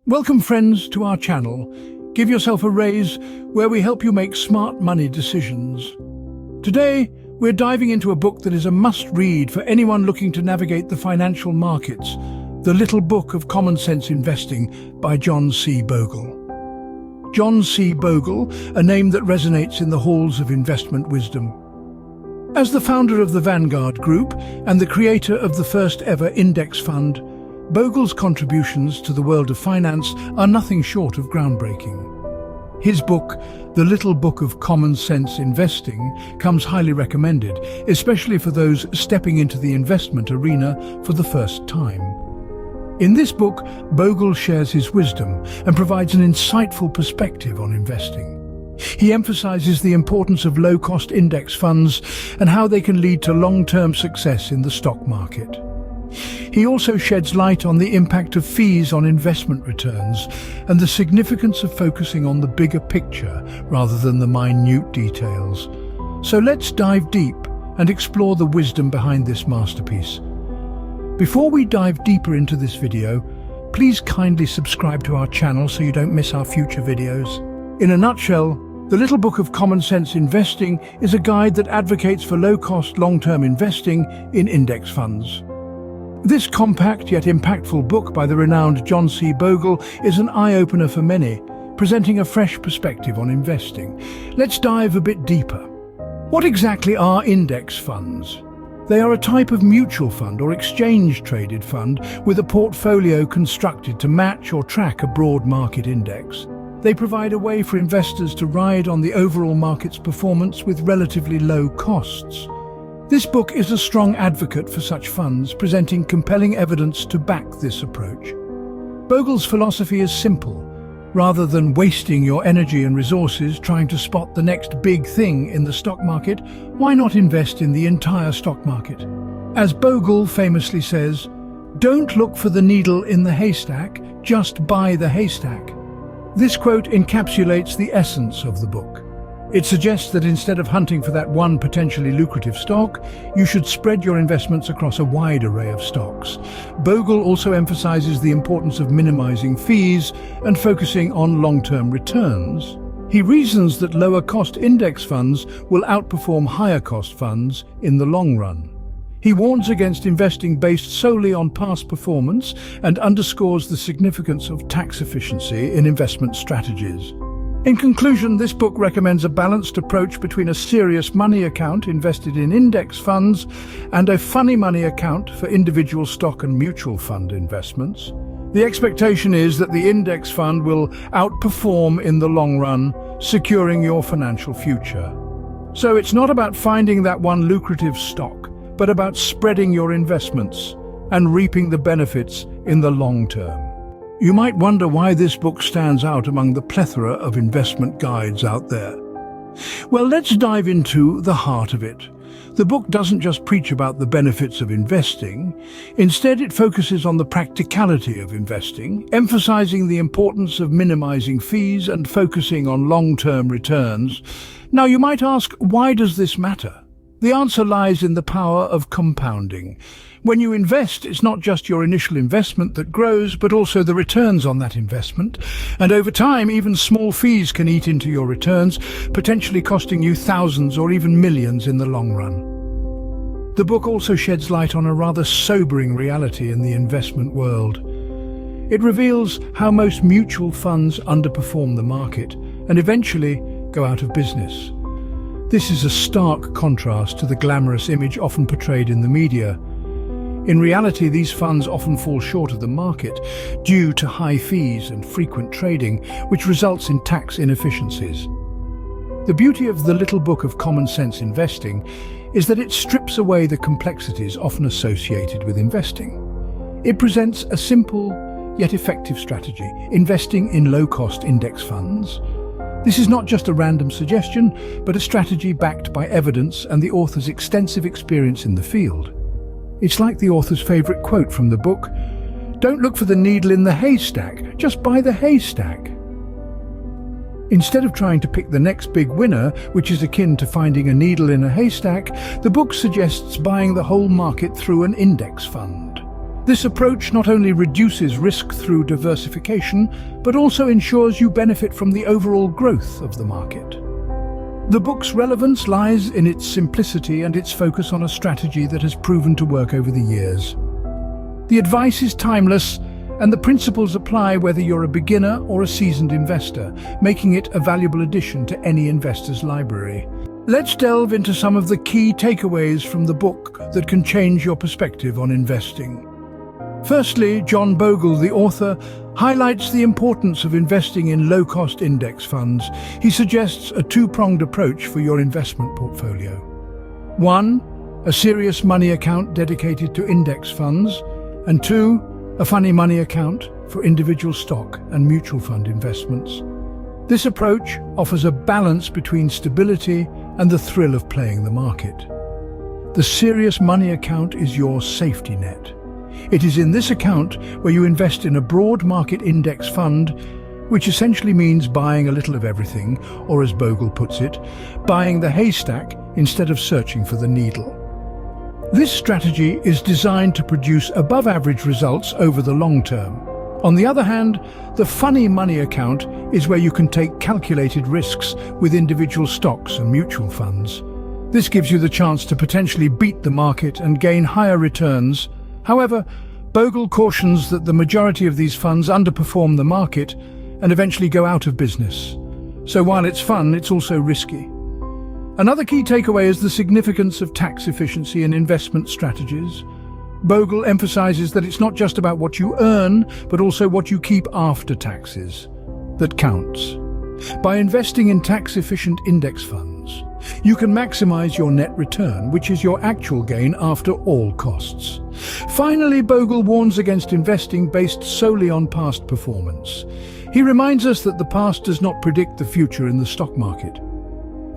Welcome friends to our channel. Give yourself a raise where we help you make smart money decisions. Today, we're diving into a book that is a must-read for anyone looking to navigate the financial markets, The Little Book of Common Sense Investing by John C. Bogle. John C. Bogle, a name that resonates in the halls of investment wisdom. As the founder of the Vanguard Group and the creator of the first ever index fund, Bogle's contributions to the world of finance are nothing short of groundbreaking. His book, The Little Book of Common Sense Investing, comes highly recommended, especially for those stepping into the investment arena for the first time. In this book, Bogle shares his wisdom and provides an insightful perspective on investing. He emphasizes the importance of low-cost index funds and how they can lead to long-term success in the stock market. He also sheds light on the impact of fees on investment returns and the significance of focusing on the bigger picture rather than the minute details. So let's dive deep and explore the wisdom behind this masterpiece. Before we dive deeper into this video, please kindly subscribe to our channel so you don't miss our future videos. In a nutshell, The Little Book of Common Sense Investing is a guide that advocates for low-cost, long-term investing in index funds. This compact yet impactful book by the renowned John C. Bogle is an eye-opener for many, presenting a fresh perspective on investing. Let's dive a bit deeper. What exactly are index funds? They are a type of mutual fund or exchange-traded fund with a portfolio constructed to match or track a broad market index. They provide a way for investors to ride on the overall market's performance with relatively low costs. This book is a strong advocate for such funds, presenting compelling evidence to back this approach. Bogle's philosophy is simple. Rather than wasting your energy and resources trying to spot the next big thing in the stock market, why not invest in the entire stock market? As Bogle famously says, "Don't look for the needle in the haystack, just buy the haystack." This quote encapsulates the essence of the book. It suggests that instead of hunting for that one potentially lucrative stock, you should spread your investments across a wide array of stocks. Bogle also emphasizes the importance of minimizing fees and focusing on long-term returns. He reasons that lower-cost index funds will outperform higher-cost funds in the long run. He warns against investing based solely on past performance and underscores the significance of tax efficiency in investment strategies. In conclusion, this book recommends a balanced approach between a serious money account invested in index funds and a funny money account for individual stock and mutual fund investments. The expectation is that the index fund will outperform in the long run, securing your financial future. So it's not about finding that one lucrative stock, but about spreading your investments and reaping the benefits in the long term. You might wonder why this book stands out among the plethora of investment guides out there. Well, let's dive into the heart of it. The book doesn't just preach about the benefits of investing. Instead, it focuses on the practicality of investing, emphasizing the importance of minimizing fees and focusing on long-term returns. Now, you might ask, why does this matter? The answer lies in the power of compounding. When you invest, it's not just your initial investment that grows, but also the returns on that investment. And over time, even small fees can eat into your returns, potentially costing you thousands or even millions in the long run. The book also sheds light on a rather sobering reality in the investment world. It reveals how most mutual funds underperform the market and eventually go out of business. This is a stark contrast to the glamorous image often portrayed in the media. In reality, these funds often fall short of the market due to high fees and frequent trading, which results in tax inefficiencies. The beauty of The Little Book of Common Sense Investing is that it strips away the complexities often associated with investing. It presents a simple yet effective strategy, investing in low-cost index funds. This is not just a random suggestion, but a strategy backed by evidence and the author's extensive experience in the field. It's like the author's favorite quote from the book, "Don't look for the needle in the haystack, just buy the haystack." Instead of trying to pick the next big winner, which is akin to finding a needle in a haystack, the book suggests buying the whole market through an index fund. This approach not only reduces risk through diversification, but also ensures you benefit from the overall growth of the market. The book's relevance lies in its simplicity and its focus on a strategy that has proven to work over the years. The advice is timeless, and the principles apply whether you're a beginner or a seasoned investor, making it a valuable addition to any investor's library. Let's delve into some of the key takeaways from the book that can change your perspective on investing. Firstly, John Bogle, the author, highlights the importance of investing in low-cost index funds. He suggests a two-pronged approach for your investment portfolio. 1. A serious money account dedicated to index funds, and 2. A funny money account for individual stock and mutual fund investments. This approach offers a balance between stability and the thrill of playing the market. The serious money account is your safety net. It is in this account where you invest in a broad market index fund, which essentially means buying a little of everything, or as Bogle puts it, buying the haystack instead of searching for the needle. This strategy is designed to produce above-average results over the long term. On the other hand, the funny money account is where you can take calculated risks with individual stocks and mutual funds. This gives you the chance to potentially beat the market and gain higher returns. However, Bogle cautions that the majority of these funds underperform the market and eventually go out of business. So while it's fun, it's also risky. Another key takeaway is the significance of tax efficiency in investment strategies. Bogle emphasizes that it's not just about what you earn, but also what you keep after taxes that counts. By investing in tax-efficient index funds, you can maximize your net return, which is your actual gain after all costs. Finally, Bogle warns against investing based solely on past performance. He reminds us that the past does not predict the future in the stock market.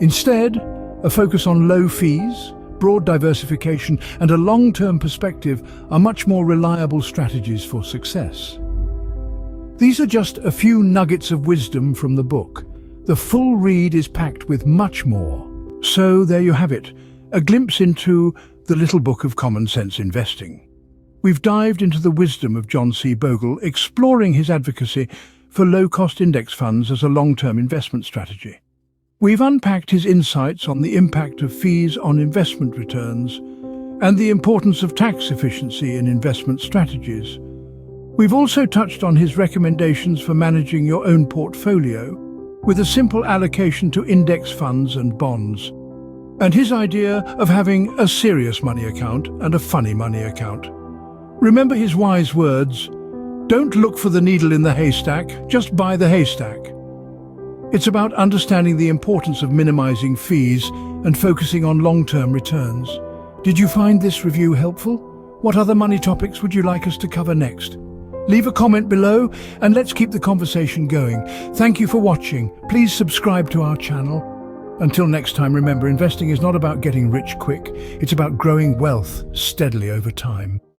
Instead, a focus on low fees, broad diversification, and a long-term perspective are much more reliable strategies for success. These are just a few nuggets of wisdom from the book. The full read is packed with much more. So there you have it, a glimpse into the little book of common sense investing. We've dived into the wisdom of John C. Bogle, exploring his advocacy for low-cost index funds as a long-term investment strategy. We've unpacked his insights on the impact of fees on investment returns and the importance of tax efficiency in investment strategies. We've also touched on his recommendations for managing your own portfolio with a simple allocation to index funds and bonds, and his idea of having a serious money account and a funny money account. Remember his wise words: don't look for the needle in the haystack, just buy the haystack. It's about understanding the importance of minimizing fees and focusing on long-term returns. Did you find this review helpful? What other money topics would you like us to cover next? Leave a comment below and let's keep the conversation going. Thank you for watching. Please subscribe to our channel. Until next time, remember, investing is not about getting rich quick. It's about growing wealth steadily over time.